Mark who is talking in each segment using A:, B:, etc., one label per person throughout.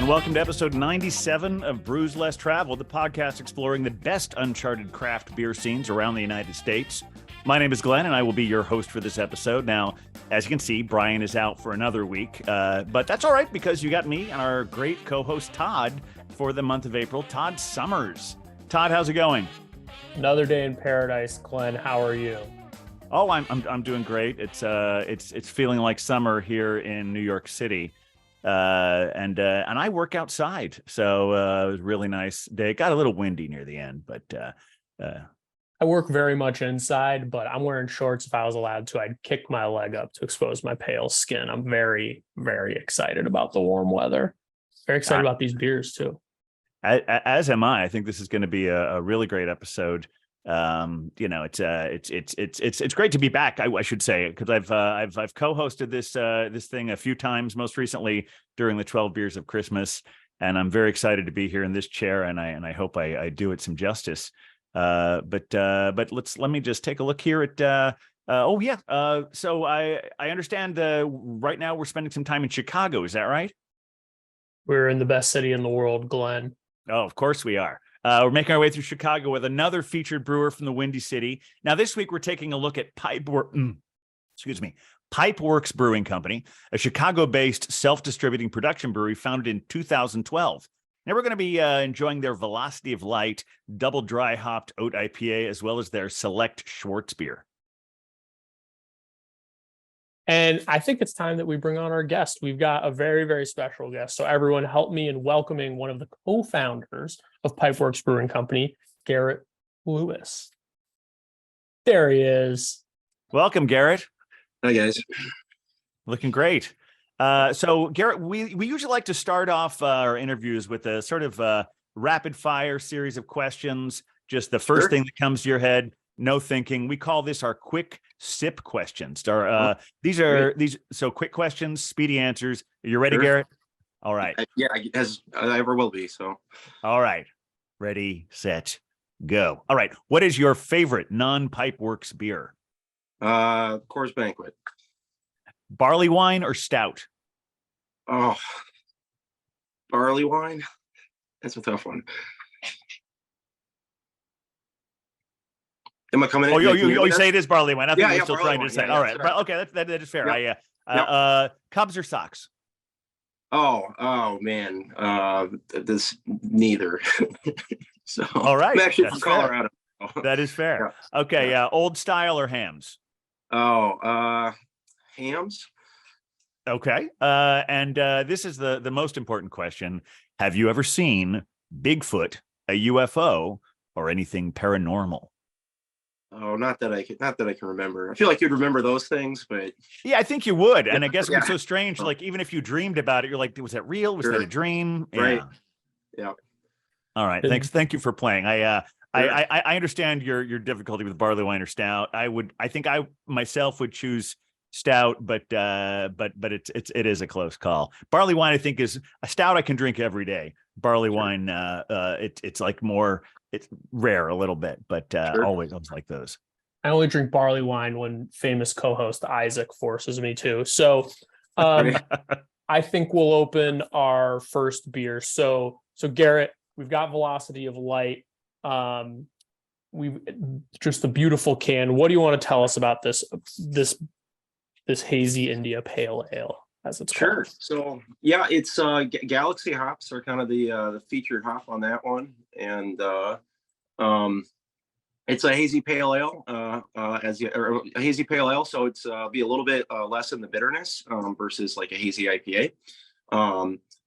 A: welcome to episode 97 of Brews Less Travel, the podcast exploring the best uncharted craft beer scenes around the United States. My name is Glenn, and I will be your host for this episode. Now, as you can see, Brian is out for another week, but that's all right because you got me and our great co-host Todd for the month of April, Todd Summers. Todd, how's it going?
B: Another day in paradise, Glenn. How are you?
A: Oh, I'm doing great. It's feeling like summer here in New York City. And I work outside, so it was a really nice day. It got a little windy near the end, but
B: I work very much inside, but I'm wearing shorts. If I was allowed to, I'd kick my leg up to expose my pale skin. I'm very, very excited about the warm weather. Very excited about these beers too.
A: As am I. I think this is going to be a really great episode. It's great to be back. I should say, because I've co-hosted this thing a few times, most recently during the 12 Beers of Christmas, and I'm very excited to be here in this chair, and I hope I do it some justice. But let me just take a look here at so I understand right now we're spending some time in Chicago. Is that right?
B: We're in the best city in the world, Glenn.
A: Oh, of course we are. We're making our way through Chicago with another featured brewer from the Windy City. Now, this week, we're taking a look at Pipeworks Brewing Company, a Chicago-based self-distributing production brewery founded in 2012. Now, we're going to be enjoying their Velocity of Light Double Dry-Hopped Oat IPA, as well as their Select Schwarzbier.
B: And I think it's time that we bring on our guest. We've got a very, very special guest. So everyone help me in welcoming one of the co-founders of Pipeworks Brewing Company, Gerrit Lewis. There he is.
A: Welcome, Gerrit.
C: Hi, guys.
A: Looking great. So, Gerrit, we usually like to start off our interviews with a sort of rapid-fire series of questions. Just the first thing that comes to your head. No thinking. We call this our quick sip questions. These quick questions, speedy answers. Are you ready, Gerrit? All right.
C: Yeah, as I ever will be. So.
A: All right. Ready, set, go. All right. What is your favorite non-Pipeworks beer?
C: Coors Banquet.
A: Barley wine or stout?
C: Oh, barley wine. That's a tough one. Am I coming in?
A: Oh, you say it is barley wine. I think you're still trying to say. All right.
C: Right.
A: Okay, that is fair.
C: Yep.
A: Cubs or Sox?
C: Oh man. This neither. So
A: all right.
C: I'm actually from Colorado.
A: That is fair.
C: Yeah.
A: Okay, old style or hams?
C: Oh, hams.
A: Okay. And this is the most important question. Have you ever seen Bigfoot, a UFO, or anything paranormal?
C: Oh, not that I can remember. I feel like you'd remember those things, but
A: yeah, I think you would. And I guess it's so strange. Like, even if you dreamed about it, you're like, was that real? Was that a dream?
C: Right. Yeah.
A: All right. Thank you for playing. I understand your difficulty with barley wine or stout. I think I myself would choose stout, but it is a close call. Barley wine, I think, is a stout I can drink every day. Barley wine, it's like more. It's rare a little bit, but always like those.
B: I only drink barley wine when famous co-host Isaac forces me to. So I think we'll open our first beer. So Gerrit, we've got Velocity of Light. We've just a beautiful can. What do you want to tell us about this hazy India Pale Ale, as it's called?
C: Sure. So yeah, it's Galaxy hops are kind of the featured hop on that one, and it's a hazy pale ale, a hazy pale ale. So it's be a little bit less in the bitterness versus like a hazy IPA.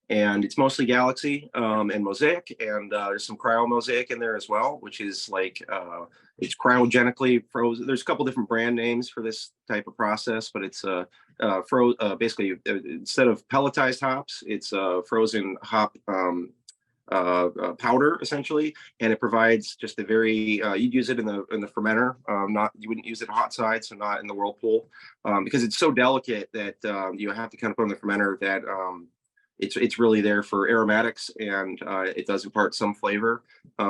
C: And it's mostly Galaxy and Mosaic, and there's some cryo Mosaic in there as well, which is like it's cryogenically frozen. There's a couple different brand names for this type of process, but it's basically instead of pelletized hops, it's frozen hop powder essentially, and it provides just a very you'd use it in the fermenter, you wouldn't use it hot side, so not in the whirlpool, because it's so delicate that you have to kind of put in the fermenter that it's really there for aromatics, and it does impart some flavor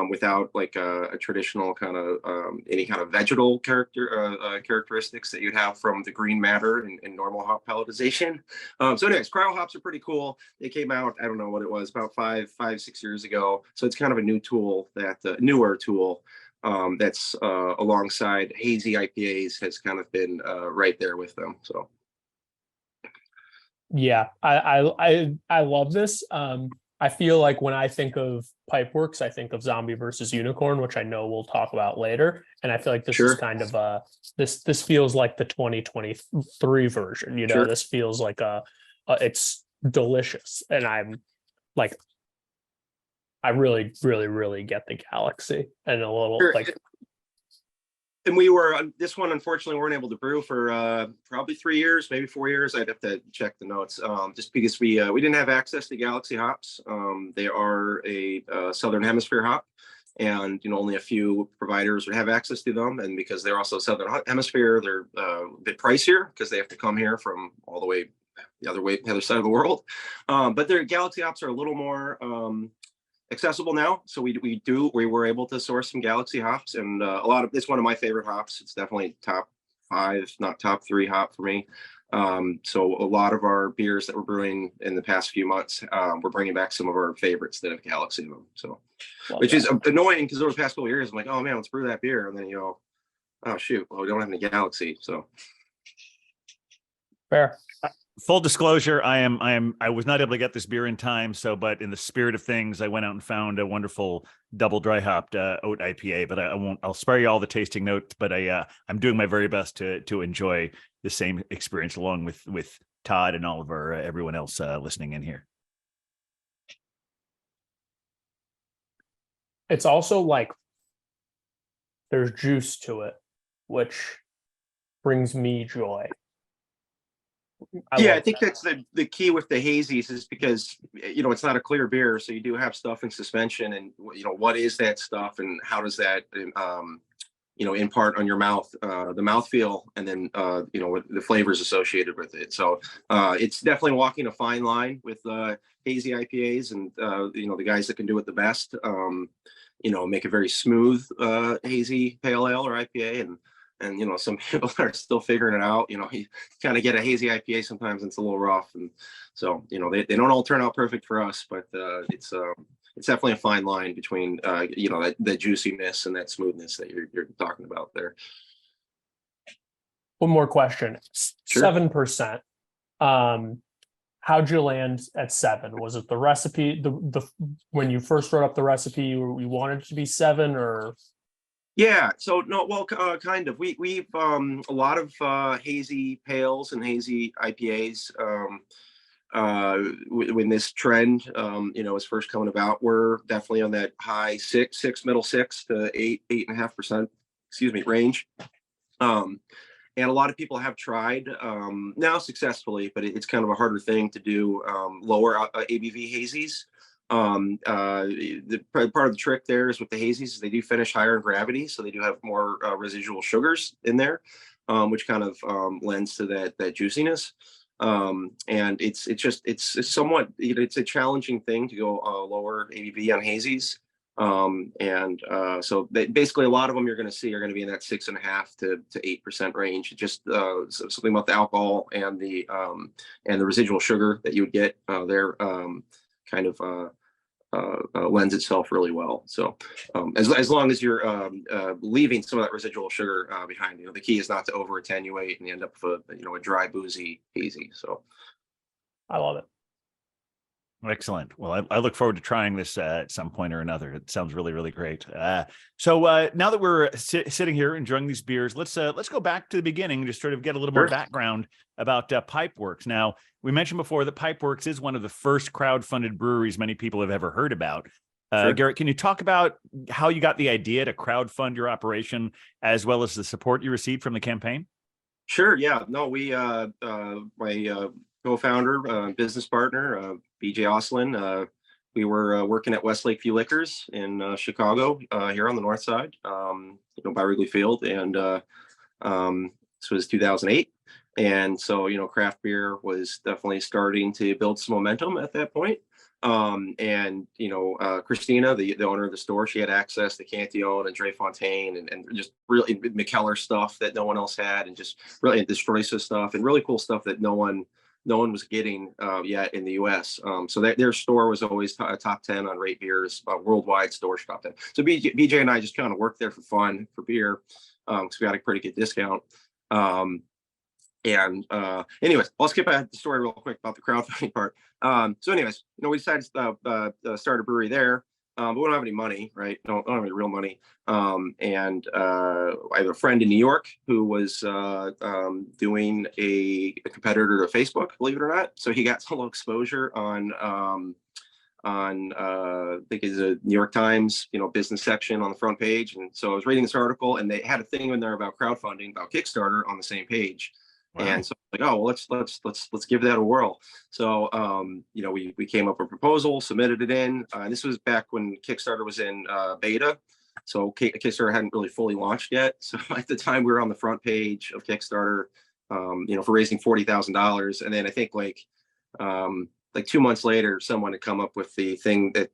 C: without like a traditional kind of any kind of vegetal characteristics that you'd have from the green matter and normal hop pelletization. So anyways, cryo hops are pretty cool. They came out, I don't know what it was, about 6 years ago. So it's kind of a new tool, that newer tool that's alongside hazy IPAs, has kind of been right there with them. So
B: Yeah, I love this. I feel like when I think of Pipeworks, I think of Zombie versus Unicorn, which I know we'll talk about later. And I feel like this is
C: sure,
B: kind of this feels like the 2023 version. You know,
C: sure.
B: this feels like it's delicious, and I'm like, I really, really, really get the Galaxy and a little
C: Sure.
B: like.
C: And we were this one, unfortunately, weren't able to brew for probably 3 years, maybe 4 years. I'd have to check the notes, just because we didn't have access to Galaxy hops. They are a Southern Hemisphere hop, and only a few providers would have access to them. And because they're also Southern Hemisphere, they're a bit pricier because they have to come here from all the way the other side of the world. But their Galaxy hops are a little more accessible now, so we were able to source some Galaxy hops, and it's one of my favorite hops. It's definitely top 5, not top 3 hop for me. So a lot of our beers that we're brewing in the past few months, we're bringing back some of our favorites that have Galaxy in them. So which is annoying, because over the past couple of years I'm like, oh man, let's brew that beer, and then oh shoot, well, we don't have any Galaxy. So
B: Fair.
A: Full disclosure, I was not able to get this beer in time. But in the spirit of things, I went out and found a wonderful double dry hopped oat IPA, but I'll spare you all the tasting notes, but I'm doing my very best to enjoy the same experience along with Todd and all of our everyone else listening in here.
B: It's also like there's juice to it, which brings me joy.
C: I think that's the key with the hazies, is because it's not a clear beer, so you do have stuff in suspension, and what is that stuff, and how does that impart on your mouth, the mouthfeel, and then what the flavors associated with it. So it's definitely walking a fine line with hazy IPAs, and the guys that can do it the best make a very smooth hazy pale ale or IPA, and some people are still figuring it out. You kind of get a hazy IPA sometimes, and it's a little rough, and so they don't all turn out perfect for us, but it's definitely a fine line between that juiciness and that smoothness that you're talking about there.
B: One more question.
C: Sure.
B: 7%. How'd you land at 7? Was it the recipe? The when you first wrote up the recipe, you wanted it to be 7, or?
C: Yeah, so no, well, kind of. We've a lot of hazy pales and hazy IPAs. When this trend, is first coming about, we're definitely on that high middle 6 to 8.5%, range. And a lot of people have tried now successfully, but it's kind of a harder thing to do lower ABV hazies. The part of the trick there is with the hazies is they do finish higher in gravity, so they do have more residual sugars in there, which kind of lends to that juiciness. And it's somewhat, it's a challenging thing to go lower ABV on hazies. So basically a lot of them you're going to see are going to be in that 6.5 to 8% range. Just something about the alcohol and the residual sugar that you would get there kind of lends itself really well. So as long as you're leaving some of that residual sugar behind, the key is not to over attenuate and you end up with a dry, boozy hazy. So
B: I love it.
A: Excellent. Well, I look forward to trying this at some point or another. It sounds really, really great. So now that we're sitting here enjoying these beers, let's go back to the beginning and just sort of get a little more background about Pipeworks. Now, we mentioned before that Pipeworks is one of the first crowd-funded breweries many people have ever heard about. Gerrit, can you talk about how you got the idea to crowdfund your operation, as well as the support you received from the campaign?
C: Sure. Yeah. No, my co-founder, business partner, BJ Oslin, we were working at West Lakeview Liquors in Chicago, here on the north side, by Wrigley Field. And This was 2008. And so, craft beer was definitely starting to build some momentum at that point. And Christina, the owner of the store, she had access to Cantillon and Dre Fontaine and just really McKellar stuff that no one else had, and just really Destroysa stuff and really cool stuff that no one was getting yet in the U.S. So their store was always top 10 on Rate Beer's worldwide store top 10. So BJ and I just kind of worked there for fun for beer, because we got a pretty good discount. Anyways, I'll skip ahead the story real quick about the crowdfunding part. So anyways, we decided to start a brewery there, but we don't have any money, right? Don't have any real money. I have a friend in New York who was doing a competitor to Facebook, believe it or not. So he got some little exposure on I think it's a New York Times, business section on the front page. And so I was reading this article, and they had a thing in there about crowdfunding, about Kickstarter on the same page. Wow. And so like, oh, well, let's give that a whirl. So, we came up with a proposal, submitted it in. This was back when Kickstarter was in beta. So Kickstarter hadn't really fully launched yet. So at the time we were on the front page of Kickstarter, for raising $40,000. And then I think like 2 months later, someone had come up with the thing that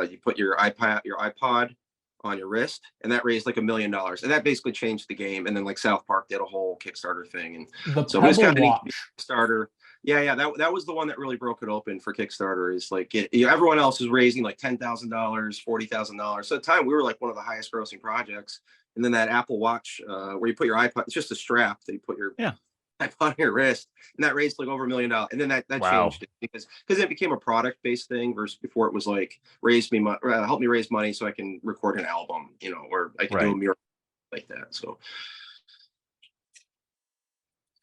C: you put your iPod on your wrist, and that raised like $1 million, and that basically changed the game. And then like South Park did a whole Kickstarter thing, and
B: the
C: so this kind of Kickstarter, that was the one that really broke it open for Kickstarter. Is like everyone else was raising like $10,000, $40,000. So at the time we were like one of the highest grossing projects. And then that Apple Watch where you put your iPod, it's just a strap that you put your iPod on your wrist, and that raised like over $1 million. And then that
A: wow.
C: changed it because it became a product based thing versus before it was like help me raise money so I can record an album, or I can do a mural like that. So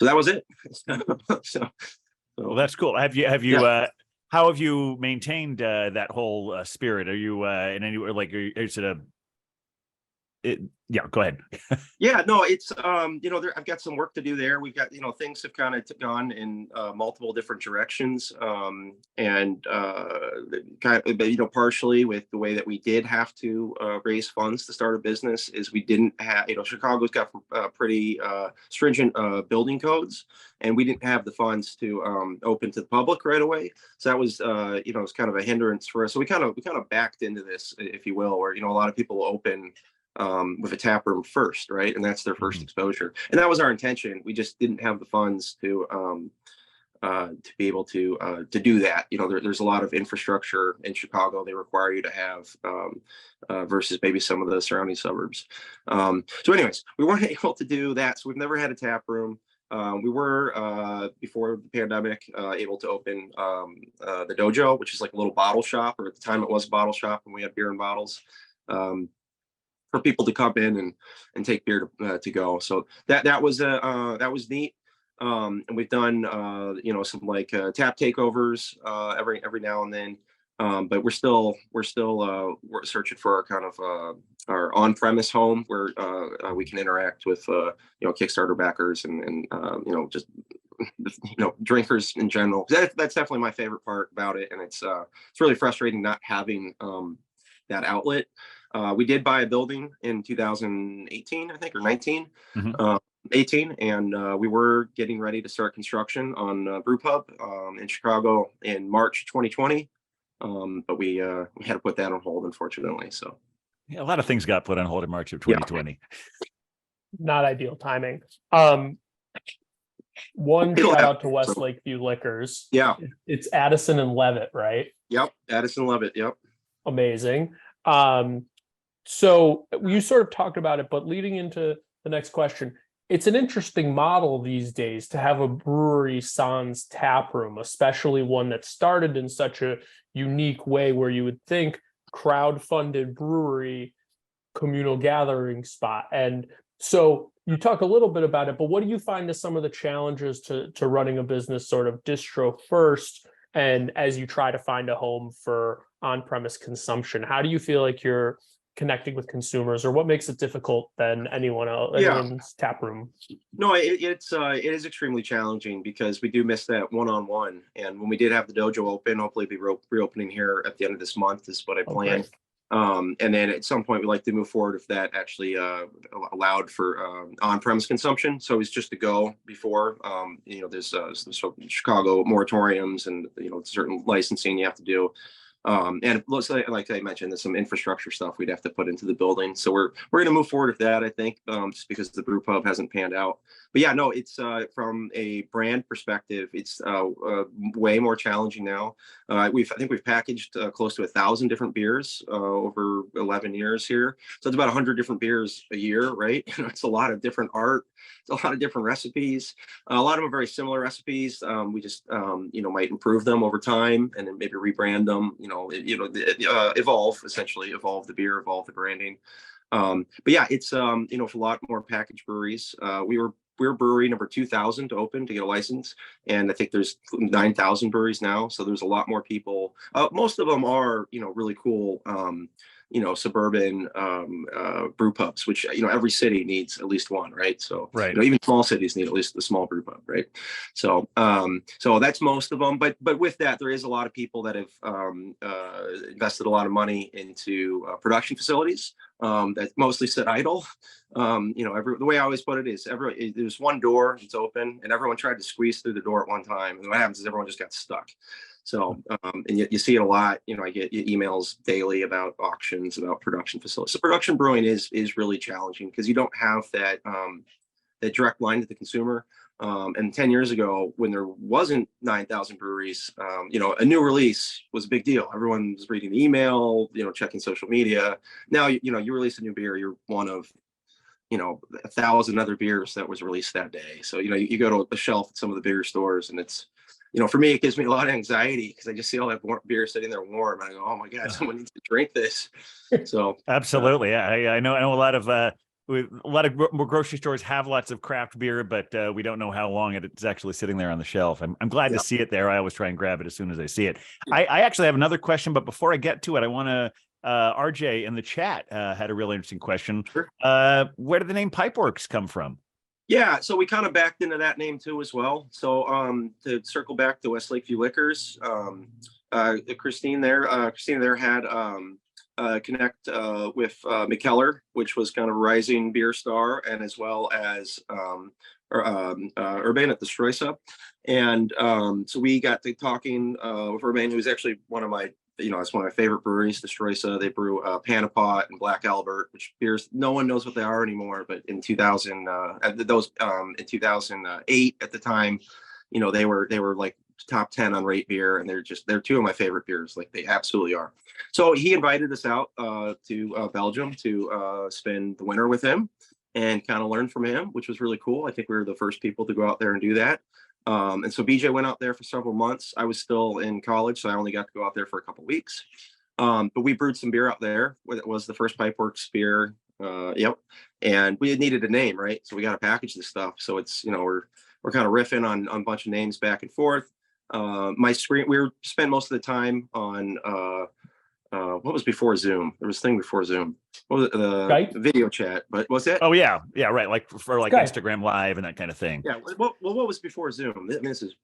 C: that was it. so
A: well, that's cool. Have you how have you maintained that whole spirit? Are you in any way like is it go ahead.
C: It's I've got some work to do there. We've got things have kind of gone in multiple different directions, partially with the way that we did have to raise funds to start a business is we didn't have Chicago's got pretty stringent building codes, and we didn't have the funds to open to the public right away. So that was it's kind of a hindrance for us. So we kind of backed into this, if you will, where a lot of people open with a tap room first, right? And that's their first exposure. And that was our intention. We just didn't have the funds to be able to do that. There's a lot of infrastructure in Chicago they require you to have versus maybe some of the surrounding suburbs. So anyways, we weren't able to do that. So we've never had a tap room. We were, before the pandemic, able to open the Dojo, which is like a little bottle shop, or at the time it was a bottle shop, and we had beer in bottles. For people to come in and take beer to go. So that was neat. And we've done some like tap takeovers every now and then. But we're still searching for our kind of our on-premise home where we can interact with Kickstarter backers and just drinkers in general. That's definitely my favorite part about it, and it's really frustrating not having that outlet. We did buy a building in 2018, I think, or 19, 18, and we were getting ready to start construction on Brew Pub in Chicago in March 2020, but we had to put that on hold, unfortunately. So
A: a lot of things got put on hold in March of 2020.
B: Not ideal timing. One shout out to West Lakeview Liquors.
C: Yeah,
B: it's Addison and Levitt, right?
C: Yep, Addison Levitt. Yep,
B: amazing. So you sort of talked about it, but leading into the next question, it's an interesting model these days to have a brewery sans tap room, especially one that started in such a unique way where you would think crowd-funded brewery, communal gathering spot. And so you talk a little bit about it, but what do you find as some of the challenges to running a business sort of distro first, and as you try to find a home for on-premise consumption? How do you feel like you're connecting with consumers, or what makes it difficult than anyone's tap room?
C: No, it is extremely challenging because we do miss that one-on-one. And when we did have the Dojo open, hopefully be reopening here at the end of this month is what I plan. And then at some point, we'd like to move forward if that actually allowed for on-premise consumption. So it's just to go before, there's some Chicago moratoriums and, certain licensing you have to do. And let's say, like I mentioned, there's some infrastructure stuff we'd have to put into the building. So we're going to move forward with that, I think, just because the brew pub hasn't panned out. But yeah, no, it's from a brand perspective, it's way more challenging now. I think we've packaged close to 1,000 different beers over 11 years here. So it's about 100 different beers a year, right? It's a lot of different art. It's a lot of different recipes. A lot of them are very similar recipes. We just, might improve them over time and then maybe rebrand them, evolve the beer, evolve the branding. But yeah, it's, for a lot more packaged breweries. We're brewery number 2,000 to open to get a license. And I think there's 9,000 breweries now. So there's a lot more people. Most of them are, really cool, suburban brew pubs, which, every city needs at least one, right? So,
A: right.
C: Even small cities need at least a small brew pub, right? So, so that's most of them. But with that, there is a lot of people that have invested a lot of money into production facilities that mostly sit idle. The way I always put it is there's one door, it's open, and everyone tried to squeeze through the door at one time. And what happens is everyone just got stuck. So, and you see it a lot, I get emails daily about auctions, about production facilities. So production brewing is really challenging because you don't have that direct line to the consumer. And 10 years ago, when there wasn't 9,000 breweries, a new release was a big deal. Everyone was reading the email, checking social media. Now, you release a new beer, you're one of 1,000 other beers that was released that day. So, you go to a shelf at some of the bigger stores and it's, for me, it gives me a lot of anxiety because I just see all that beer sitting there warm. And I go, oh my God, someone needs to drink this. So
A: absolutely. I know a lot of grocery stores have lots of craft beer, but we don't know how long it's actually sitting there on the shelf. I'm glad to see it there. I always try and grab it as soon as I see it. I actually have another question, but before I get to it, I want to, RJ in the chat had a really interesting question.
C: Sure.
A: Where did the name Pipeworks come from?
C: Yeah, so we kind of backed into that name too as well. So to circle back to West Lakeview Liquors, Christine there had connect with McKellar, which was kind of a rising beer star, and as well as Urban at the Stroisa. And so we got to talking with Urban, who's actually one of my, it's one of my favorite breweries, the Stroisa. They brew Panapot and Black Albert, which beers no one knows what they are anymore. But in 2008 at the time, they were like top 10 on Rate Beer, and they're two of my favorite beers. Like they absolutely are. So he invited us out to Belgium to spend the winter with him and kind of learn from him, which was really cool. I think we were the first people to go out there and do that. And so BJ went out there for several months. I was still in college, so I only got to go out there for a couple of weeks. But we brewed some beer out there. It was the first Pipeworks beer. Yep. And we needed a name, right? So we got to package this stuff. So it's, we're kind of riffing on a bunch of names back and forth. We spent most of the time on what was before Zoom? There was a thing before Zoom. What was it?
B: Skype?
C: Video chat, but was it?
A: Oh yeah, right. Like for like
B: Skype.
A: Instagram Live and that kind of thing.
C: Yeah. What was before Zoom? I mean, this is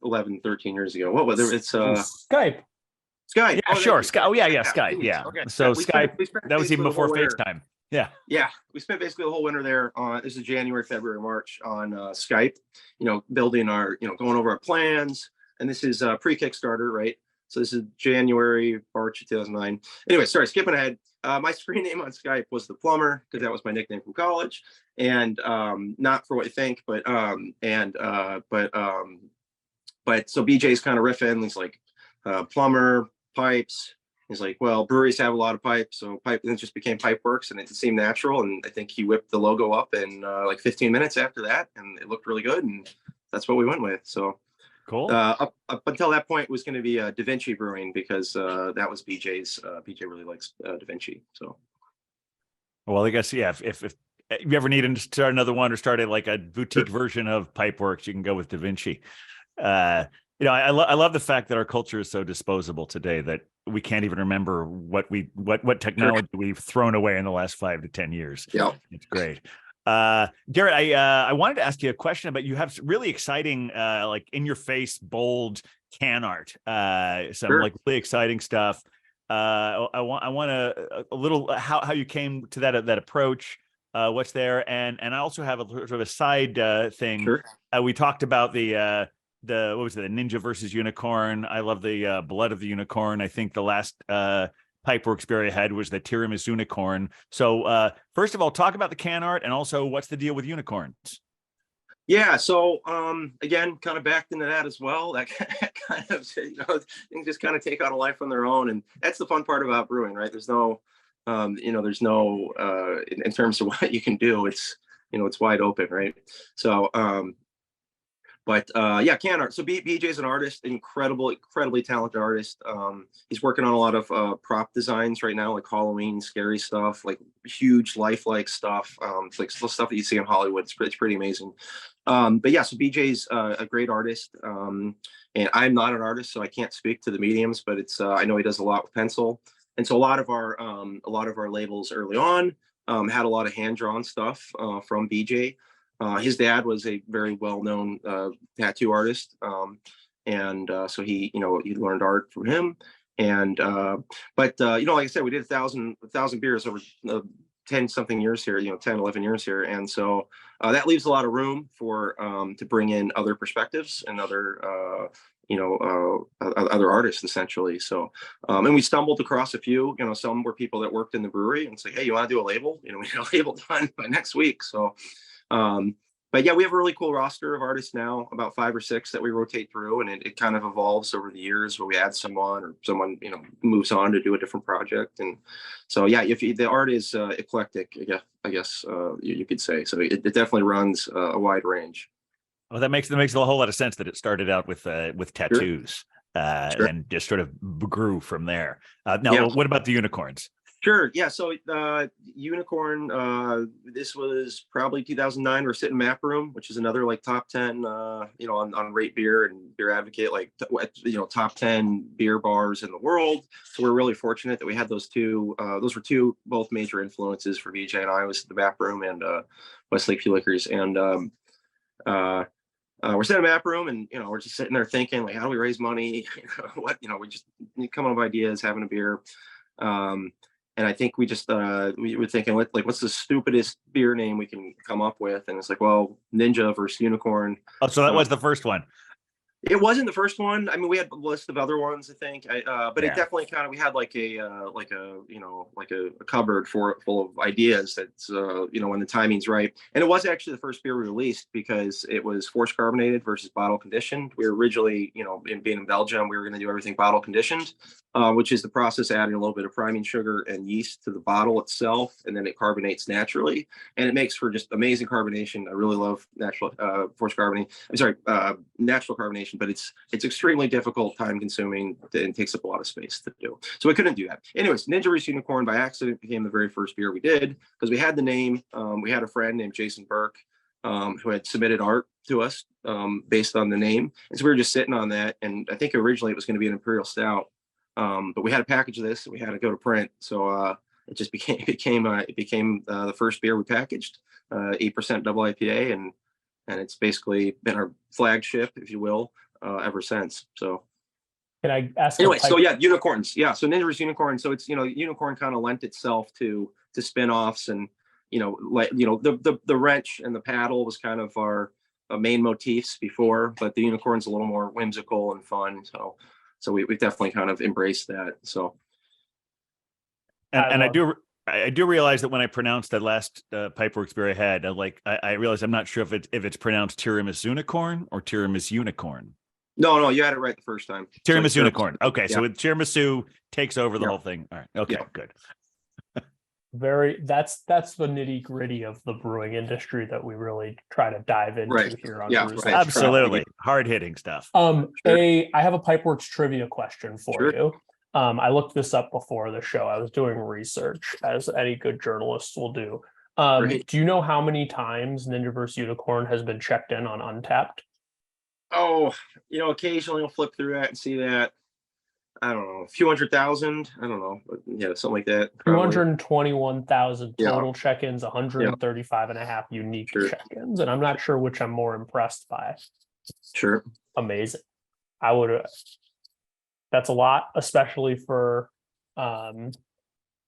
C: 11, 13 years ago. What was it? It's
B: Skype.
C: Skype.
A: Yeah, sure. Skype. Oh yeah, Skype. Yeah.
C: Okay.
A: So
C: we
A: Skype.
C: spent
A: That was even before
C: winter.
A: FaceTime. Yeah.
C: Yeah, we spent basically the whole winter there. This is January, February, March on Skype. Building our, going over our plans. And this is pre-Kickstarter, right? So this is January, March of 2009. Anyway, sorry, skipping ahead. My screen name on Skype was the Plumber because that was my nickname from college, and not for what you think, but so BJ's kind of riffing. He's like, plumber, pipes. He's like, well, breweries have a lot of pipes, so pipe. And it just became Pipeworks, and it seemed natural. And I think he whipped the logo up in like 15 minutes after that, and it looked really good, and that's what we went with. So.
A: Cool.
C: Up until that point was going to be Da Vinci Brewing because that was BJ's. BJ really likes Da Vinci. So,
A: well, I guess if you ever need to start another one or start a boutique version of Pipeworks, you can go with Da Vinci. I love the fact that our culture is so disposable today that we can't even remember what technology we've thrown away in the last 5 to 10 years.
C: Yeah,
A: it's great. Gerrit, I wanted to ask you a question about, you have really exciting, like in your face, bold can art, some like really exciting stuff. I want a little how you came to that approach. What's there, and I also have a sort of a side thing.
C: Sure.
A: We talked about the what was it, the Ninja versus Unicorn. I love the Blood of the Unicorn. I think the last Pipeworks beer I had was the Tiramisu Unicorn. So first of all, talk about the can art, and also what's the deal with unicorns?
C: Yeah, so again, kind of backed into that as well. That kind of, things just kind of take on a life on their own, and that's the fun part about brewing, right? There's no, there's no in terms of what you can do. It's it's wide open, right? So, yeah, can art. So BJ's an artist, incredibly talented artist. He's working on a lot of prop designs right now, like Halloween, scary stuff, like huge lifelike stuff, like stuff that you see in Hollywood. It's pretty amazing. But yeah, so BJ's a great artist, and I'm not an artist, so I can't speak to the mediums, but it's I know he does a lot with pencil, and so a lot of our labels early on had a lot of hand drawn stuff from BJ. His dad was a very well-known tattoo artist, and so he learned art from him. And like I said, we did 1,000 beers over 10 something years here, 10, 11 years here, and so that leaves a lot of room for to bring in other perspectives and other other artists, essentially. So and we stumbled across a few. Some were people that worked in the brewery and say, hey, you want to do a label? We need a label done by next week. So but yeah, we have a really cool roster of artists now, about 5 or 6 that we rotate through, and it kind of evolves over the years where we add someone, or someone moves on to do a different project. And so yeah, if the art is eclectic, I guess you could say. So it definitely runs a wide range.
A: Well, that makes a whole lot of sense that it started out with tattoos,
C: Sure.
A: and just sort of grew from there. Now, what about the unicorns?
C: Sure. Yeah. So Unicorn, this was probably 2009. We're sitting Map Room, which is another like top 10, on Rate Beer and Beer Advocate, like, top 10 beer bars in the world. So we're really fortunate that we had those two. Those were two both major influences for VJ and I, was the Map Room and Westlake Few Liquors. And we're sitting in a Map Room, and we're just sitting there thinking, like, how do we raise money? We just come up with ideas, having a beer. And I think we just we were thinking, what's the stupidest beer name we can come up with? And it's like, well, Ninja versus Unicorn.
A: Oh, so that was the first one.
C: It wasn't the first one. I mean, we had a list of other ones, I think. But
A: Yeah.
C: It definitely we had like a cupboard full of ideas that's when the timing's right. And it was actually the first beer we released because it was forced carbonated versus bottle conditioned. We were originally, being in Belgium, we were going to do everything bottle conditioned, which is the process adding a little bit of priming sugar and yeast to the bottle itself, and then it carbonates naturally, and it makes for just amazing carbonation. I really love natural forced carbonation. I'm sorry, natural carbonation. But it's extremely difficult, time consuming, and takes up a lot of space to do. So we couldn't do that. Anyways, Ninja versus Unicorn by accident became the very first beer we did because we had the name. We had a friend named Jason Burke who had submitted art to us based on the name. And so we were just sitting on that. And I think originally it was going to be an Imperial Stout. But we had to package this and we had to go to print. So it just became the first beer we packaged, 8% double IPA, and it's basically been our flagship, if you will, ever since. So,
B: can I ask?
C: Anyway, so yeah, unicorns. Yeah, so Ninja versus Unicorn. So it's Unicorn kind of lent itself to spin-offs, and the wrench and the paddle was kind of our main motifs before, but the unicorn's a little more whimsical and fun. So we've definitely kind of embraced that. So,
A: and I do realize that when I pronounced that last Pipeworks beer I had, I realized I'm not sure if it's pronounced Tiramisu Unicorn or Tiramisu Unicorn.
C: No, you had it right the first time.
A: Tiramisu Unicorn. Okay,
C: yeah.
A: So with Tiramisu takes over the whole thing. All right. Okay, good.
B: That's the nitty gritty of the brewing industry that we really try to dive into here on Brews.
C: Right.
A: Absolutely, hard hitting stuff.
B: I have a Pipeworks trivia question for you. I looked this up before the show. I was doing research, as any good journalists will do. Do you know how many times Ninja vs. Unicorn has been checked in on Untapped?
C: Oh, occasionally I'll flip through that and see that. I don't know, a few 100,000. I don't know, but yeah, something like that.
B: 221,000 total check-ins, 135 and a half unique check-ins, and I'm not sure which I'm more impressed by.
C: Sure.
B: Amazing. That's a lot, especially for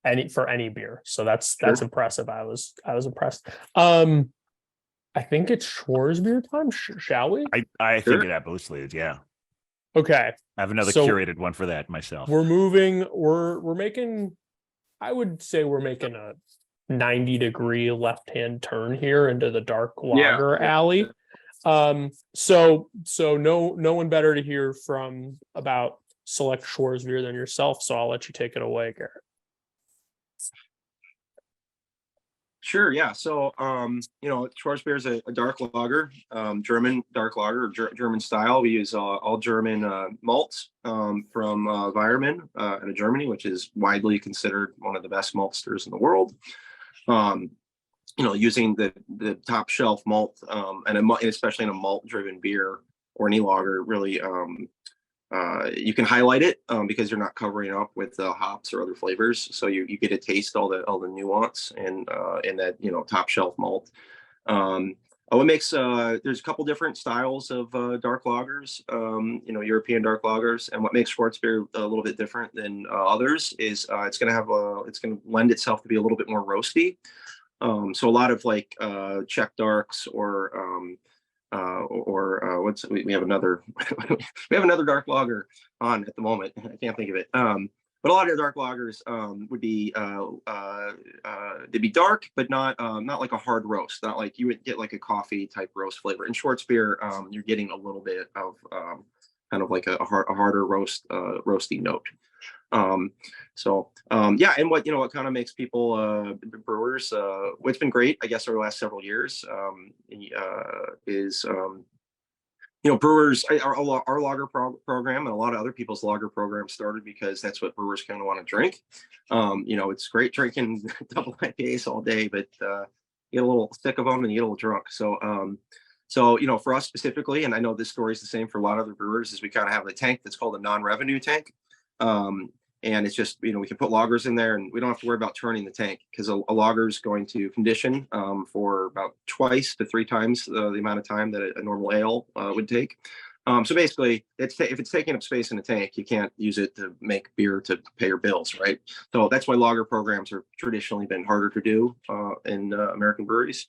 B: any beer. So that's impressive. I was impressed. I think it's Schwarzbier time. Shall we?
A: I think it absolutely is. Yeah.
B: Okay.
A: I have another
B: So
A: curated one for that myself.
B: We're making, I would say we're making a 90-degree left-hand turn here into the dark lager alley. So no one better to hear from about Select Schwarzbier than yourself. So I'll let you take it away, Gerrit.
C: Sure. Yeah. So, Schwarzbier is a dark lager, German dark lager, German style. We use all German malts from Weyermann out of Germany, which is widely considered one of the best maltsters in the world. Using the top shelf malt, and especially in a malt driven beer or any lager, really, you can highlight it because you're not covering up with hops or other flavors, so you get to taste all the nuance and in that top shelf malt. What makes there's a couple different styles of dark lagers, European dark lagers, and what makes Schwarzbier a little bit different than others is it's going to lend itself to be a little bit more roasty. So a lot of like Czech darks or we have another we have another dark lager on at the moment. I can't think of it. But a lot of dark lagers would be they'd be dark, but not like a hard roast. Not like you would get like a coffee type roast flavor. In Schwarzbier, you're getting a little bit of kind of like a harder roasty note. And what kind of makes people brewers, what's been great, I guess, over the last several years is brewers, our lager program and a lot of other people's lager programs started because that's what brewers kind of want to drink. It's great drinking double IPAs all day, but you get a little sick of them and you get a little drunk. So for us specifically, and I know this story is the same for a lot of other brewers, is we kind of have a tank that's called a non-revenue tank. And it's just, we can put lagers in there and we don't have to worry about turning the tank because a lager is going to condition for about 2 to 3 times the amount of time that a normal ale would take. So basically, if it's taking up space in a tank, you can't use it to make beer to pay your bills, right? So that's why lager programs have traditionally been harder to do in American breweries.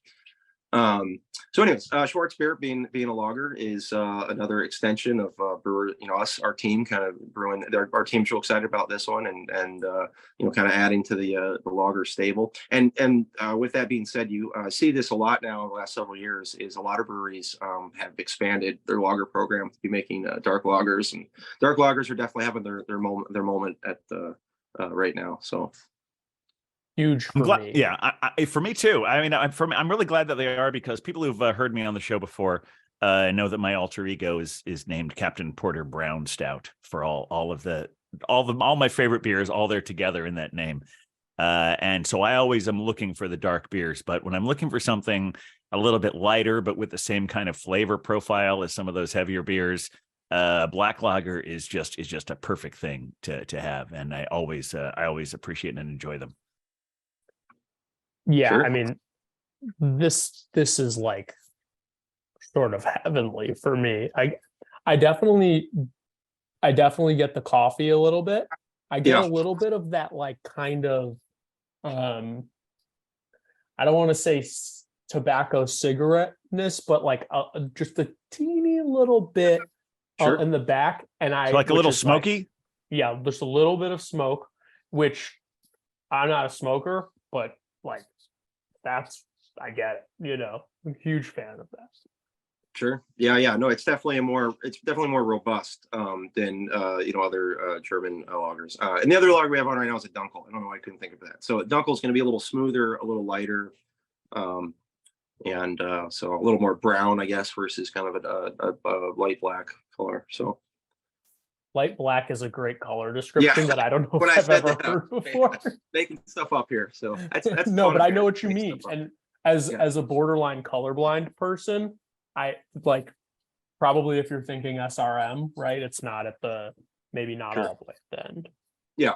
C: So anyways, Schwarzbier being a lager is another extension of brewer, our team kind of brewing. Our team's real excited about this one and kind of adding to the lager stable. And with that being said, you see this a lot now in the last several years. Is a lot of breweries have expanded their lager program to be making dark lagers, and dark lagers are definitely having their moment at right now. So.
B: Huge for me.
A: Yeah, for me too. I mean, I'm really glad that they are, because people who've heard me on the show before know that my alter ego is named Captain Porter Brown Stout for all my favorite beers, all there together in that name. And so I always am looking for the dark beers, but when I'm looking for something a little bit lighter but with the same kind of flavor profile as some of those heavier beers, black lager is just a perfect thing to have, and I always appreciate and enjoy them.
B: Yeah,
C: Sure.
B: I mean, this is like sort of heavenly for me. I definitely get the coffee a little bit. I get a little bit of that like kind of I don't want to say tobacco cigarette-ness, but like just a teeny little bit in the back, and
A: so like a little smoky.
B: Just a little bit of smoke, which I'm not a smoker, but like I get it, I'm a huge fan of that.
C: Sure. Yeah. No, it's definitely more robust than other German lagers. And the other lager we have on right now is a Dunkel. I don't know why I couldn't think of that. So Dunkel is going to be a little smoother, a little lighter, and so a little more brown, I guess, versus kind of a light black color. So.
B: Light black is a great color description that I don't know if I've ever heard before.
C: Making stuff up here, so that's
B: no, but I know what you mean. And as a borderline colorblind person, I like probably if you're thinking SRM, right? It's not maybe not all the way at the end.
C: Yeah,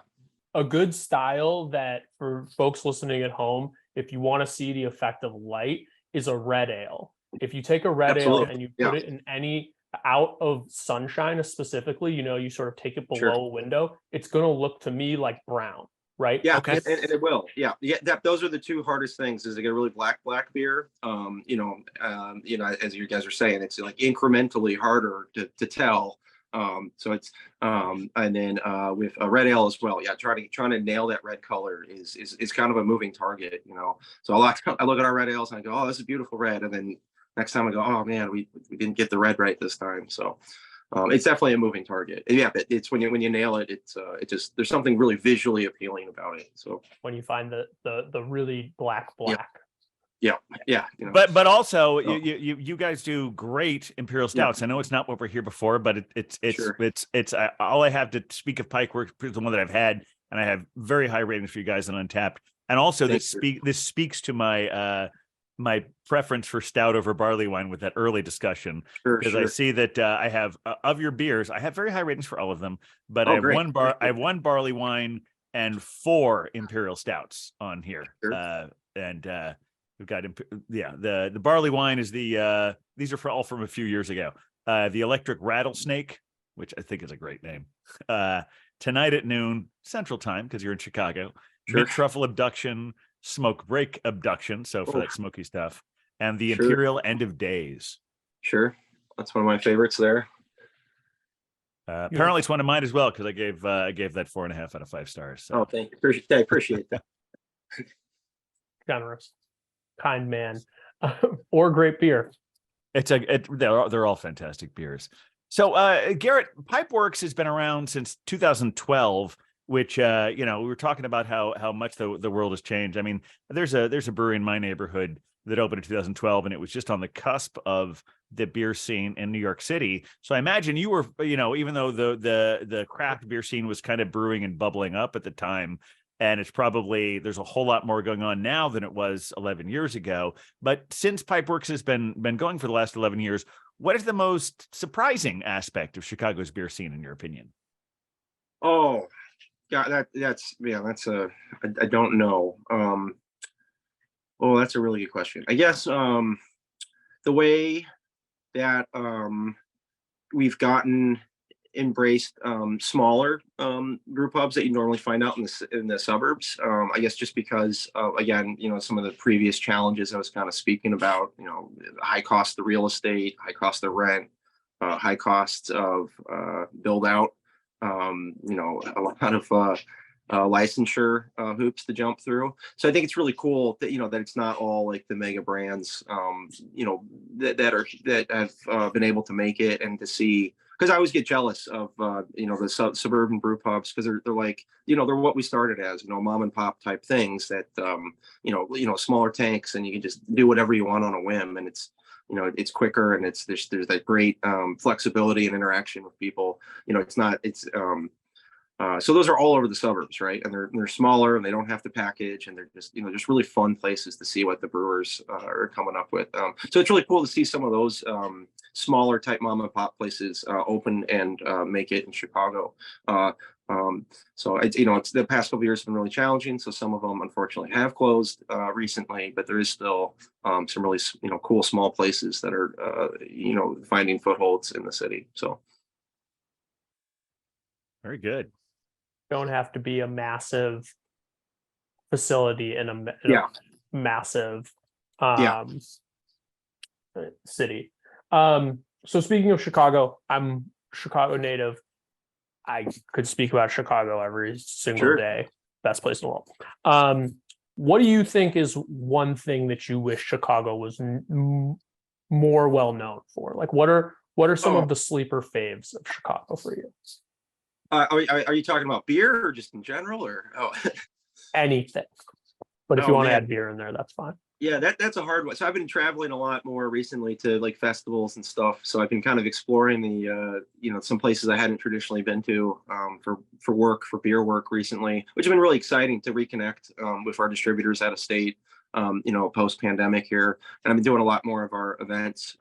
B: a good style that for folks listening at home, if you want to see the effect of light, is a red ale. If you take a red ale and you put it in any out of sunshine specifically, you sort of take it below
C: Sure.
B: a window, it's going to look to me like brown, right?
C: Yeah,
A: Okay.
C: and it will. Yeah, those are the two hardest things: is to get a really black beer. As you guys are saying, it's like incrementally harder to tell. So it's and then with a red ale as well. Yeah, trying to nail that red color is kind of a moving target. So a lot I look at our red ales and I go, oh, this is beautiful red, and then next time I go, oh man, we didn't get the red right this time. So it's definitely a moving target. Yeah, but it's when you nail it, it just there's something really visually appealing about it. So
B: When you find the really black.
C: yeah.
A: But also
C: Oh.
A: you guys do great imperial stouts. I know it's not what we're here before, but it's
C: Sure.
A: all I have to speak of Pipeworks is the one that I've had, and I have very high ratings for you guys on Untapped. And also this speaks to my my preference for stout over barley wine with that early discussion, because I see that I have of your beers, I have very high ratings for all of them, but I have
C: great.
A: one barley wine and 4 imperial stouts on here.
C: Sure.
A: We've got the barley wine is the these are all from a few years ago. The Electric Rattlesnake, which I think is a great name. Tonight at noon Central Time, because you're in Chicago.
C: Sure.
A: Meat Truffle Abduction, Smoke Break Abduction, so for that smoky stuff, and the
C: Sure.
A: Imperial End of Days.
C: Sure, that's one of my favorites there.
A: Apparently it's one of mine as well, because I gave that 4.5 out of 5 stars. So.
C: Oh, thank you. I appreciate that.
B: Generous, kind man, or great beer.
A: They're all fantastic beers. So Gerrit, Pipeworks has been around since 2012, which we were talking about how much the world has changed. I mean, there's a brewery in my neighborhood that opened in 2012, and it was just on the cusp of the beer scene in New York City. So I imagine you were, even though the craft beer scene was kind of brewing and bubbling up at the time, and there's a whole lot more going on now than it was 11 years ago. But since Pipeworks has been going for the last 11 years, what is the most surprising aspect of Chicago's beer scene, in your opinion?
C: Oh, yeah, I don't know. That's a really good question. I guess the way that we've gotten embraced smaller brew pubs that you normally find out in the suburbs. I guess just because again, some of the previous challenges I was kind of speaking about, high cost of the real estate, high cost of rent, high costs of build out, a lot of licensure hoops to jump through. So I think it's really cool that that it's not all like the mega brands that have been able to make it, and to see, because I always get jealous of the suburban brew pubs, because they're like they're what we started as, mom and pop type things that smaller tanks, and you can just do whatever you want on a whim, and it's quicker, and there's that great flexibility and interaction with people. So those are all over the suburbs, right? And they're smaller, and they don't have to package, and they're just just really fun places to see what the brewers are coming up with. So it's really cool to see some of those smaller type mom and pop places open and make it in Chicago. So it's the past couple of years have been really challenging. So some of them unfortunately have closed recently, but there is still some really cool small places that are finding footholds in the city. So
A: very good.
B: Don't have to be a massive facility in a massive city. So speaking of Chicago, I'm Chicago native. I could speak about Chicago every single day. Best place in the world. What do you think is one thing that you wish Chicago was more well known for? Like, what are some of the sleeper faves of Chicago for you?
C: Are you talking about beer or just in general, or
B: anything? But if you want to add beer in there, that's fine.
C: Yeah, that's a hard one. So I've been traveling a lot more recently to like festivals and stuff. So I've been kind of exploring the some places I hadn't traditionally been to for beer work recently, which has been really exciting to reconnect with our distributors out of state, post pandemic here. And I've been doing a lot more of our events.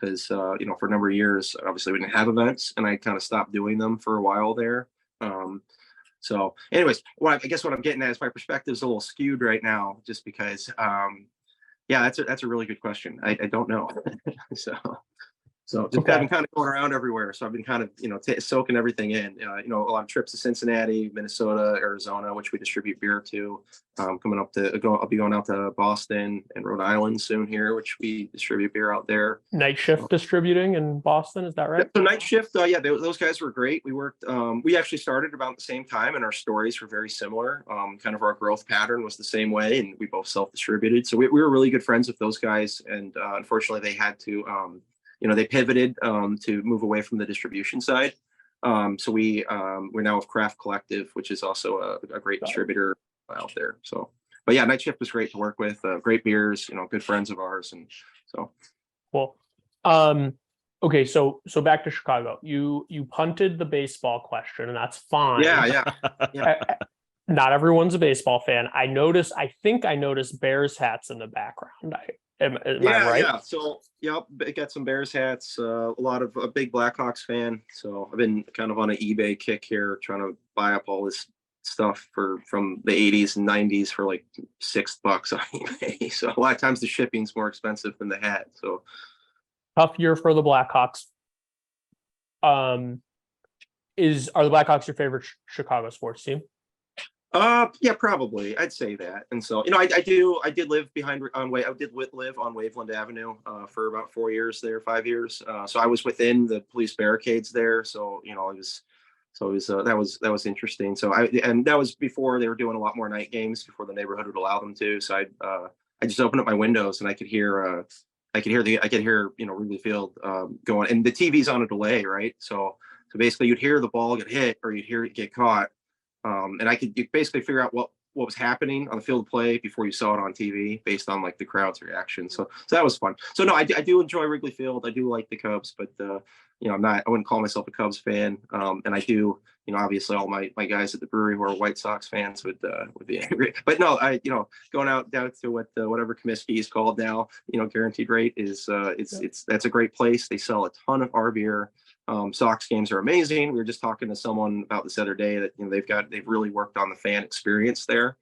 C: Because for a number of years, obviously we didn't have events, and I kind of stopped doing them for a while there. So anyways, I guess what I'm getting at is my perspective is a little skewed right now, just because, that's a really good question. I don't know. So just
B: Okay.
C: I've been kind of going around everywhere. So I've been kind of, soaking everything in, a lot of trips to Cincinnati, Minnesota, Arizona, which we distribute beer to. I'll be going out to Boston and Rhode Island soon here, which we distribute beer out there.
B: Night Shift Distributing in Boston, is that right?
C: So Night Shift, those guys were great. We worked, we actually started about the same time, and our stories were very similar. Kind of our growth pattern was the same way, and we both self-distributed. So we were really good friends with those guys, and unfortunately they had to, they pivoted to move away from the distribution side. So we're now with Craft Collective, which is also a great distributor out there. So, but yeah, Night Shift was great to work with. Great beers, good friends of ours, and so.
B: Cool. Okay, so back to Chicago. You punted the baseball question, and that's fine.
C: Yeah.
B: Not everyone's a baseball fan. I think I noticed Bears hats in the background. Am I right?
C: Yeah. So, I got some Bears hats. A big Blackhawks fan. So I've been kind of on an eBay kick here, trying to buy up all this stuff from the 80s and 90s for like $6 on eBay. So a lot of times the shipping's more expensive than the hat. So
B: Tough year for the Blackhawks. Are the Blackhawks your favorite Chicago sports team?
C: Yeah, probably. I'd say that. And so, I did live live on Waveland Avenue for about 5 years. So I was within the police barricades there. So, that was interesting. So and that was before they were doing a lot more night games, before the neighborhood would allow them to. So I just opened up my windows and I could hear Wrigley Field going, and the TV's on a delay, right? So basically you'd hear the ball get hit or you'd hear it get caught. And you basically figure out what was happening on the field of play before you saw it on TV based on like the crowd's reaction. So that was fun. So no, I do enjoy Wrigley Field. I do like the Cubs, but I wouldn't call myself a Cubs fan. And I do, obviously all my guys at the brewery who are White Sox fans would be angry. But no, going out down to whatever Comiskey is called now, Guaranteed Rate is that's a great place. They sell a ton of our beer. Sox games are amazing. We were just talking to someone about this other day that they've really worked on the fan experience there.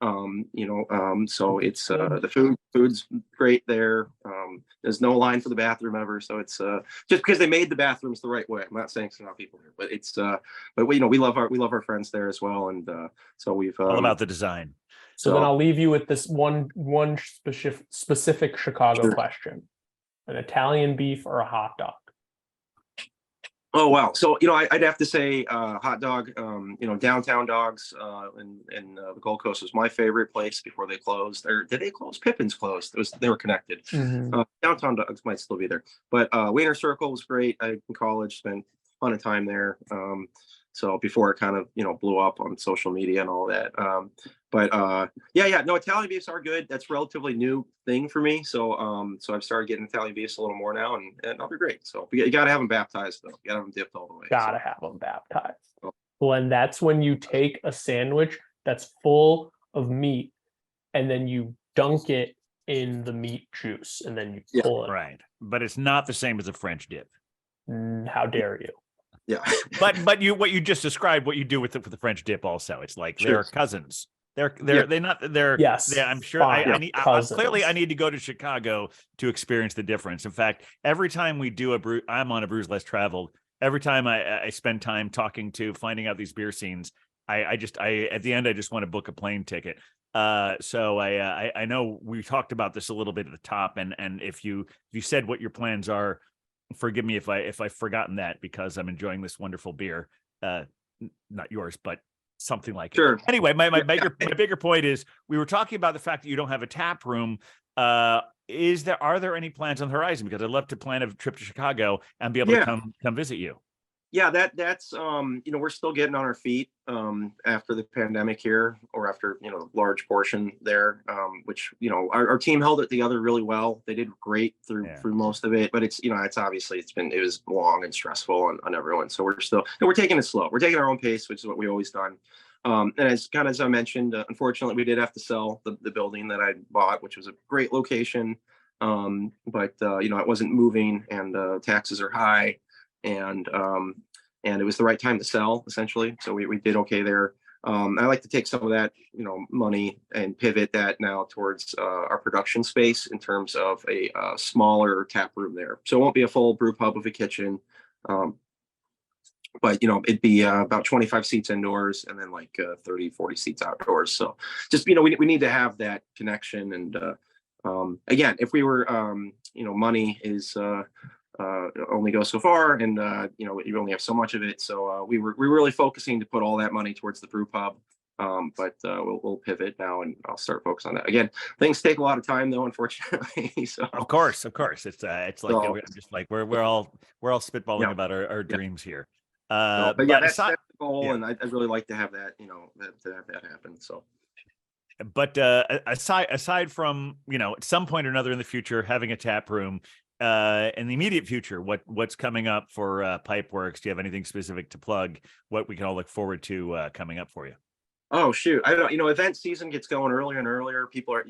C: So it's the food's great there. There's no line for the bathroom ever, so it's just because they made the bathrooms the right way. I'm not saying it's not people here, but it's but we love our friends there as well, and so we've
A: all about the design.
B: So then I'll leave you with this one specific Chicago question: an Italian beef or a hot dog?
C: Oh, wow. So, I'd have to say hot dog, Downtown Dogs in the Gold Coast was my favorite place before they closed. Or did they close? Pippin's closed. They were connected.
B: Mm-hmm.
C: Downtown Dogs might still be there. But Wiener Circle was great. In college, spent a ton of time there. So before it kind of, blew up on social media and all that. No, Italian beefs are good. That's a relatively new thing for me. So I've started getting Italian beefs a little more now, and that'll be great. So you got to have them baptized though. You got to have them dipped all the way.
B: Gotta have them baptized. Well, and that's when you take a sandwich that's full of meat and then you dunk it in the meat juice and then you pull it.
A: Right. But it's not the same as a French dip.
B: How dare you?
C: Yeah.
A: but what you just described, what you do with the French dip also, it's like they're cousins. I'm sure I need to go to Chicago to experience the difference. In fact, every time we do I'm on a Brews Less Traveled. Every time I spend time finding out these beer scenes, I at the end, I just want to book a plane ticket. So I know we talked about this a little bit at the top, and if you said what your plans are, forgive me if I've forgotten that, because I'm enjoying this wonderful beer, not yours, but something like
C: sure.
A: It. Anyway, my bigger point is, we were talking about the fact that you don't have a tap room. Are there any plans on the horizon? Because I'd love to plan a trip to Chicago and be able to come visit you.
C: Yeah, that's we're still getting on our feet after the pandemic here, or after large portion there, which our team held it together really well. They did great through most of it, but it's obviously it was long and stressful on everyone. So we're taking it slow. We're taking our own pace, which is what we've always done. And as I mentioned, unfortunately, we did have to sell the building that I bought, which was a great location, but it wasn't moving, and taxes are high. And it was the right time to sell, essentially. So we did okay there. I like to take some of that, money and pivot that now towards our production space in terms of a smaller tap room there. So it won't be a full brew pub with a kitchen. But it'd be about 25 seats indoors and then like 30, 40 seats outdoors. So just, we need to have that connection. And again, if we were, money is only goes so far, and you only have so much of it. So we're really focusing to put all that money towards the brew pub. But we'll pivot now, and I'll start focus on that. Again, things take a lot of time, though, unfortunately. So
A: of course, it's like just like we're all spitballing about our dreams here.
C: But yeah, that's the goal, and I'd really like to have that, to have that happen. So,
A: but aside from at some point or another in the future having a tap room, in the immediate future, what's coming up for Pipeworks? Do you have anything specific to plug? What we can all look forward to coming up for you?
C: Oh shoot, I don't know. Event season gets going earlier and earlier. People are,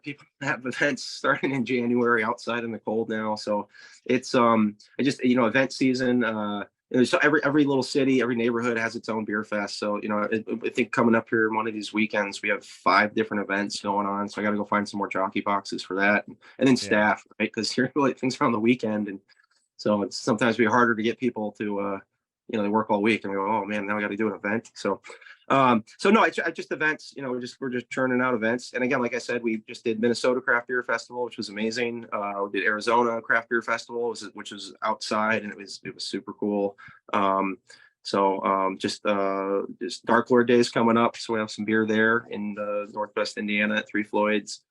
C: people have events starting in January outside in the cold now. So it's event season. So every little city, every neighborhood has its own beer fest. So I think coming up here one of these weekends, we have 5 different events going on. So I got to go find some more jockey boxes for that, and then staff, right? Because here things are on the weekend, and so it's sometimes be harder to get people to they work all week and we go, oh man, now I got to do an event. So no, I just events, we're just churning out events. And again, like I said, we just did Minnesota Craft Beer Festival, which was amazing. We did Arizona Craft Beer Festival, which was outside, and it was super cool. Just Dark Lord Days coming up. So we have some beer there in Northwest Indiana at Three Floyds.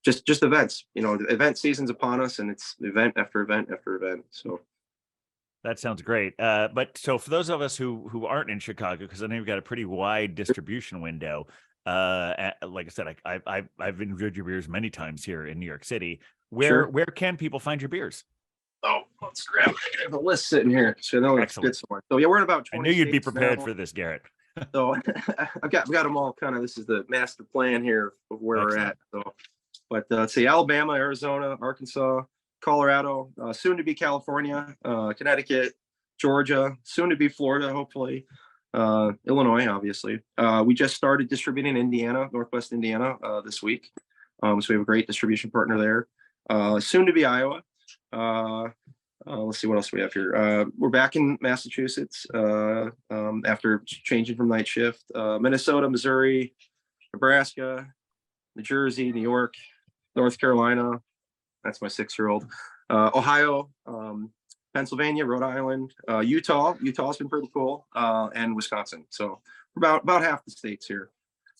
C: Just events, event season's upon us, and it's event after event after event. So
A: that sounds great. But so for those of us who aren't in Chicago, because I know you've got a pretty wide distribution window. Like I said, I've enjoyed your beers many times here in New York City. Where can people find your beers?
C: Oh, let's grab the list sitting here. So I know it's good somewhere. So yeah, we're in about 20
A: I knew you'd be prepared
C: now
A: for this, Gerrit.
C: So I've got them all kind of. This is the master plan here of where we're at. So, but let's see: Alabama, Arizona, Arkansas, Colorado, soon to be California, Connecticut, Georgia, soon to be Florida, hopefully, Illinois, obviously. We just started distributing in Indiana, Northwest Indiana, this week. So we have a great distribution partner there. Soon to be Iowa. Let's see what else we have here. We're back in Massachusetts after changing from night shift. Minnesota, Missouri, Nebraska, New Jersey, New York, North Carolina. That's my 6-year-old. Ohio, Pennsylvania, Rhode Island, Utah. Utah's been pretty cool, and Wisconsin. So about half the states here.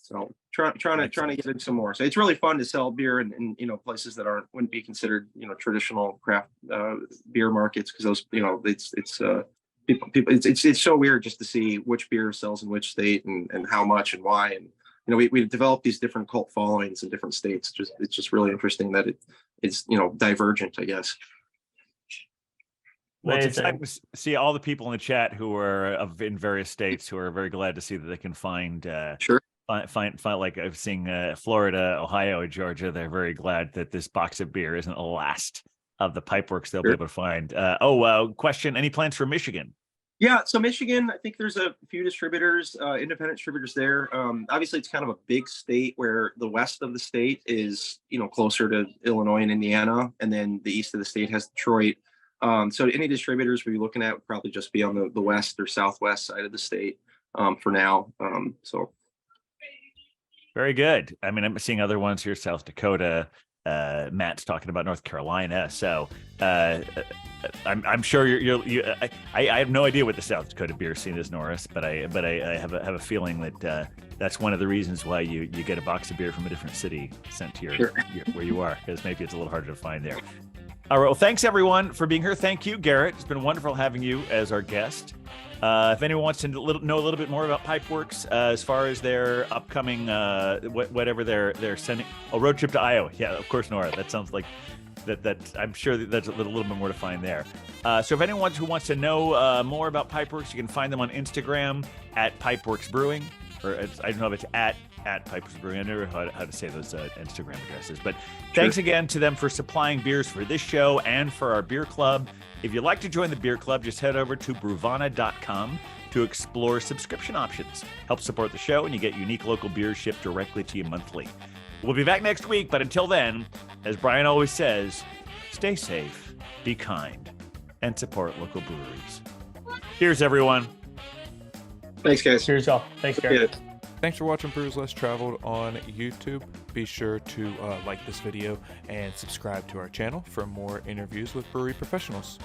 C: So trying to get in some more. So it's really fun to sell beer in places that wouldn't be considered traditional craft beer markets, because those it's so weird just to see which beer sells in which state and how much and why. And we developed these different cult followings in different states. It's just really interesting that it's divergent, I guess.
A: Well, it's exciting to see all the people in the chat who are in various states who are very glad to see that they can find find like I've seen Florida, Ohio, Georgia. They're very glad that this box of beer isn't the last of the Pipeworks they'll be able to find. Question: any plans for Michigan?
C: Yeah, so Michigan, I think there's a few distributors, independent distributors there. Obviously, it's kind of a big state where the west of the state is, closer to Illinois and Indiana, and then the east of the state has Detroit. So any distributors we're looking at would probably just be on the west or southwest side of the state for now.
A: Very good. I mean, I'm seeing other ones here, South Dakota. Matt's talking about North Carolina. So I'm sure I have no idea what the South Dakota beer scene is, Norris, but I have a feeling that that's one of the reasons why you get a box of beer from a different city sent to your where you are, because maybe it's a little harder to find there. All right. Well, thanks everyone for being here. Thank you, Gerrit. It's been wonderful having you as our guest. If anyone wants to know a little bit more about Pipeworks, as far as their upcoming, whatever they're sending, road trip to Iowa. Yeah, of course, Nora. That sounds like that. I'm sure that's a little bit more to find there. So if anyone who wants to know more about Pipeworks, you can find them on Instagram at Pipeworks Brewing, or I don't know if it's at Pipeworks Brewing. I never know how to say those Instagram addresses. But thanks again to them for supplying beers for this show and for our beer club. If you'd like to join the beer club, just head over to bruvana.com. to explore subscription options. Help support the show, and you get unique local beers shipped directly to you monthly. We'll be back next week, but until then, as Brian always says, stay safe, be kind, and support local breweries. Cheers, everyone.
C: Thanks, guys.
B: Cheers, y'all. Thanks, Gerrit.
D: Thanks for watching Brews Less Traveled on YouTube. Be sure to like this video and subscribe to our channel for more interviews with brewery professionals.